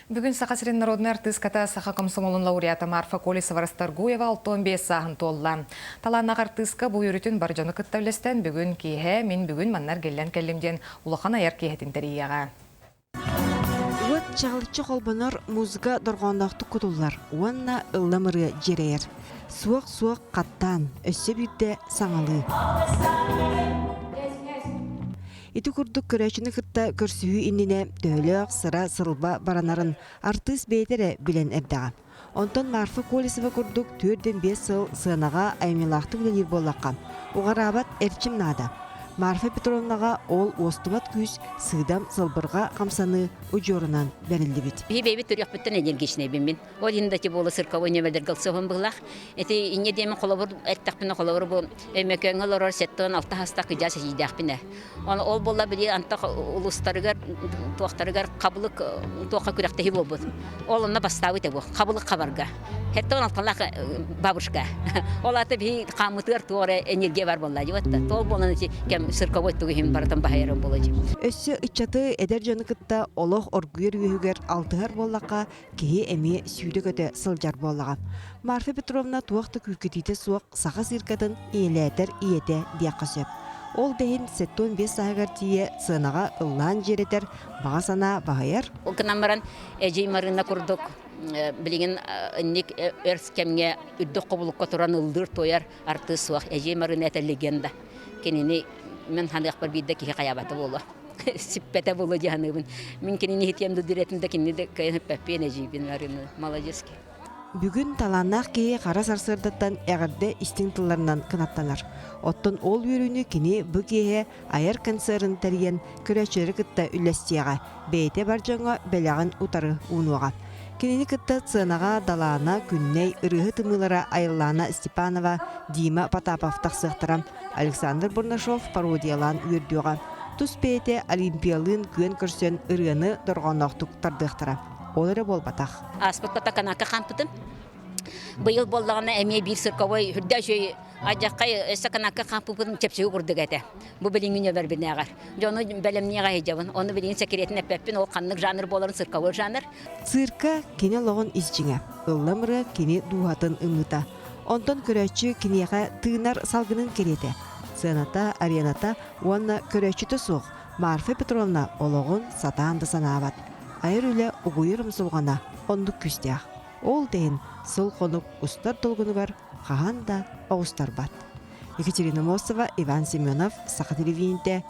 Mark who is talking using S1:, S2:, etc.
S1: Бүгін Сақасырин народный артистката Саха комсомолын лауреаты Марфа Колесова-Расторгуева 65 сағын толла. Таланақ артистка бұл үрітін баржаны күттавлестен бүгін кейхе, мен бүгін маннар келлен келлемден улахан аяр кейхетін тәрияға.
S2: Уат чағылычы қолбанар музыка дұрғандақты күтулар, уанна ылламыры жерейер. Суақ-суақ қаттан, өссе бірді саңалы. Ити күрдік көрәчіні қытта көрсүйі иніне төйліғ сыра сылба баранарын артист бейдері білен әрдіға. Онтон Марфа Колесова күрдік 4-5 сыл сынаға аймелақты білелер болаққа. Оғарабат әрчім нада. Марфа Петровнаға ол остымат күз сыдам сылбырға қамсаны ұжорынан бәрілді біт.
S3: Бейбі түрек бүттін энергичный бімін. Ол енді болы сырқауы немелер ғылсығын бұғылақ. Әті ине демін қолабыр, әттақпіні қолабыр бұл өмекөңі лорор сеттіғын алты хастақ үдясы жейдақпіні. Ол бола біле антақ ұлыстарығар, туақтарығар қабылық туаққа күректегі бол бұл. Ол онына бастауы да бұл, қабылық қабарға. Әттіғын алтқалақ бабышқа. Ол аты бей қамытығар туғары энергия бар болла. Тол болын сырқауы түгім баратан бағайырын болады.
S2: Өссі үтчаты әдер жаны кітта олық оргүйер үйігер алтығар боллаққа кейі әме сүйді көті сылжар боллаға. Марфа Петровна туақты күркетейті суақ саға сырқатын иелетер иеті диаққа сөп. Ол дәйін 75 сағығар тие сынаға ұллан жеретер баға сана бағайыр.
S3: Ол кінамаран әжей марына күрдік. Білеген ник өрс кемге үдді қобылыққа тұран ұлдыр тойар арты суақ әжей марына әті легенда. Кенені мен хандық бір бейді кейі қаябаты болу. Сиппеті болу жағанығын. Мен кенені хетемді дүретімді кенені кәйініп бәппен әжейбін арыны. Молодецки.
S2: Бүгін таланнақ кейі қара сарсырдаттан әғірді истинтыларынан қынаттанар. Оттон ол өріні кені бұ кейі айыр концерін тәрген көрәчері күтті үлестияға. Бейте бар жаңа бәліғын ұтары ұнуға. Кенені күтті цынаға далана күнней ұрығы тымылара Айлана Степанова, Дима Потапов тақсықтырам. Александр Бурнашов пародиялан үрдіға. Тұс бейте олимпиялын күйен көрсен ұрығыны дұрғанақтық тардықтыра. Олары бол батақ.
S3: Аспытта канака қампыдым. Бұйыл болдағына әме бір сырқауай хүрді жөй ажаққай өсі канака қампыдым тепсеу күрдік әті. Бұл біліңіне бір біріне ағар. Жоны бәлімне ғай жауын. Оны біліңін секретін әппәппен ол қанлық жанр боларын сырқауы жанр.
S2: Цирка кене лоғын изчіңе. Үлламыры кене дуғатын ұмыта. Онтон көрәтші кенеға тыынар салғының кереті. Сыната, арената, уанна көрәтші тұсуқ. Марфа Петровна олығын сатаанды санават. Айыр үлі ұғыйырым сұлғана, ондық күстіяқ. Ол дейін сыл қонық ұстар толғынығар, қаған да ауыстар бат. Екатерина Мосова, Иван Семенов, Сақа телевизионде